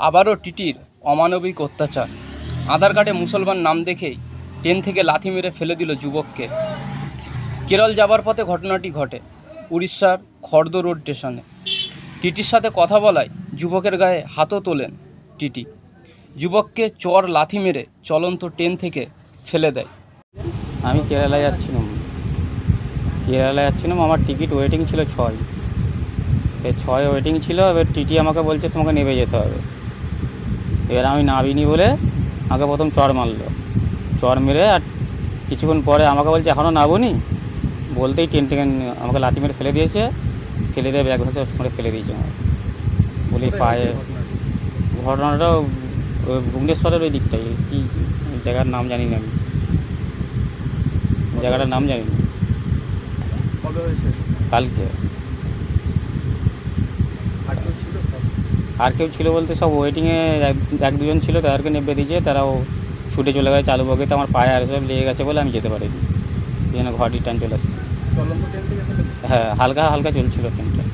আবারও টিটির অমানবিক অত্যাচার। আধার কার্ডে মুসলমান নাম দেখেই ট্রেন থেকে লাথি মেরে ফেলে দিল যুবককে। কেরল যাবার পথে ঘটনাটি ঘটে উড়িষ্যার খর্দ রোড স্টেশনে। টিটির সাথে কথা বলায় যুবকের গায়ে হাতও তোলেন টিটি। যুবককে চর লাথি মেরে চলন্ত ট্রেন থেকে ফেলে দেয়। আমি কেরালায় যাচ্ছিলাম, আমার টিকিট ওয়েটিং ছিল 6। এই 6 ওয়েটিং ছিল। এবার টিটি আমাকে বলছে তোমাকে নেমে যেতে হবে। এবার আমি নামিনি বলে আমাকে প্রথম চর মারলো। চর মেরে আর কিছুক্ষণ পরে আমাকে বলছে এখনও নামোনি, বলতেই ট্রেন থেকে আমাকে লাথি মেরে ফেলে দিয়েছে। ফেলে দিয়ে ব্যাগ হাতে করে ফেলে দিয়েছে আমার বলি পায়ে। ঘটনাটা ভুবনেশ্বরের ওই দিকটাই, কি জায়গার নাম জানি না, আমি জায়গাটার নাম জানি না। কালকে আর কেউ ছিল বলতে সব ওয়েটিংয়ে এক দুজন ছিল, তাদেরকে নেবে দিয়েছে, তারাও ছুটে চলে গেছে চালু বগিতে। আমার পায়ে আর সব লেগে গেছে বলে আমি যেতে পারিনি, এই জন্য ঘর রিটার্ন চলে আসছে। হ্যাঁ, হালকা হালকা চলছিল ট্রেনটা।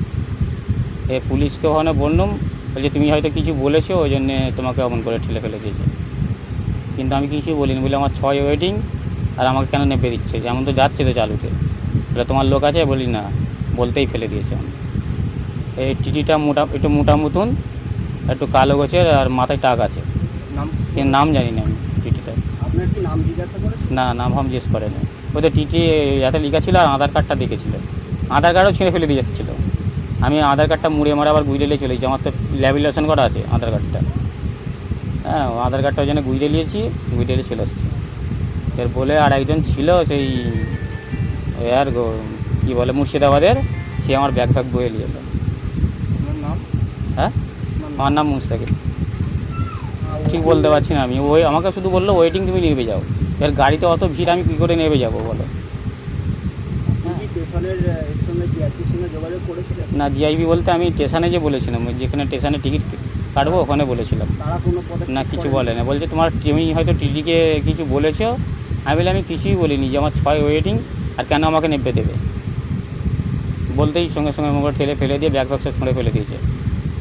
এ পুলিশকে ওখানে বললাম, বলছে তুমি হয়তো কিছু বলেছো ওই জন্যে তোমাকে অমন করে ঠেলে ফেলে দিয়েছে। কিন্তু আমি কিছুই বলিনি, বলে আমার 6 ওয়েটিং আর আমাকে কেন নেবে দিচ্ছে, যেমন তো যাচ্ছে তো চালুতে, বলে তোমার লোক আছে, বলি না, বলতেই ফেলে দিয়েছে। এই টিটিটা একটু মোটা মতন, একটু কালো গোছের, আর মাথায় টাক আছে। কিন্তু নাম জানি না আমি টিটিটা। না, নাম জিজ্ঞেস করেনি। ওদের টিটি যাতে লেখা ছিল আর আধার কার্ডটা দেখেছিল। আধার কার্ডও ছিঁড়ে ফেলে দিয়ে যাচ্ছিলো। আমি আধার কার্ডটা মুড়ে মারে আবার গুইলে চলে গেছি। আমার তো ল্যাবিলেশন করা আছে আধার কার্ডটা। হ্যাঁ, আধার কার্ডটা ওই জন্য গুইলে নিয়েছি, গুইলে চলে আসছি। এর বলে আর একজন ছিল সেই আর কী বলে মুর্শিদাবাদের, সে আমার ব্যাগ বয়ে নিয়ে এলো। হ্যাঁ, আমার নাম মুস্তাকিম। ঠিক বলতে পারছি না আমি। আমাকে শুধু বললো ওয়েটিং তুমি নেমে যাও। এর গাড়িতে অত ভিড়, আমি কী করে নেমে যাবো বলো। না, জিআইবি বলতে আমি স্টেশনে যে বলেছিলাম, যেখানে স্টেশনে টিকিট কাটবো ওখানে বলেছিলাম। না, কিছু বলে না, বলছে তুমি হয়তো টিটিকে কিছু বলেছো। আমি বলে আমি কিছুই বলিনি, যে আমার 6 ওয়েটিং আর কেন আমাকে নেবে দেবে। বলতেই সঙ্গে সঙ্গে মোবাইল ঠেলে ফেলে দিয়ে ব্যাগ সব ছুঁড়ে ফেলে দিয়েছে।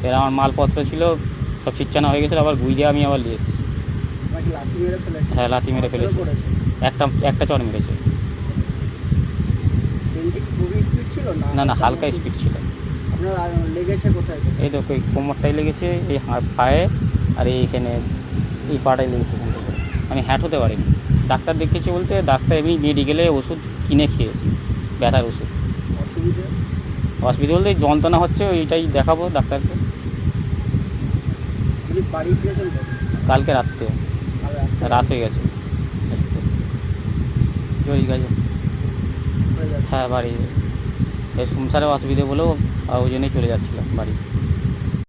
এর আমার মালপত্র ছিল সব ছিচ্ছানা হয়ে গেছিলো, আবার গুইয়ে আমি আবার নিয়ে এসেছি। হ্যাঁ, লাথি মেরে ফেলেছে। একটা চড় মেরেছে। না, হালকা স্পিড ছিল। এই তো ওই কোমরটাই লেগেছে, এই পায়ে, আর এইখানে এই পাটাই লেগেছে। এখান থেকে আমি হ্যাট হতে পারিনি। ডাক্তার দেখিয়েছি বলতে ডাক্তার এমনি মেডিকেলে ওষুধ কিনে খেয়েছি, ব্যথার ওষুধ। অসুবিধা বলতে যন্ত্রণা হচ্ছে, ওইটাই দেখাবো ডাক্তারকে। কালকে রাত হয়ে গেছে আসতে। জরি গেছে। হ্যাঁ, বাড়ি এই সংসারে অসুবিধে বলেও ওই জন্যই চলে যাচ্ছিলাম বাড়ি।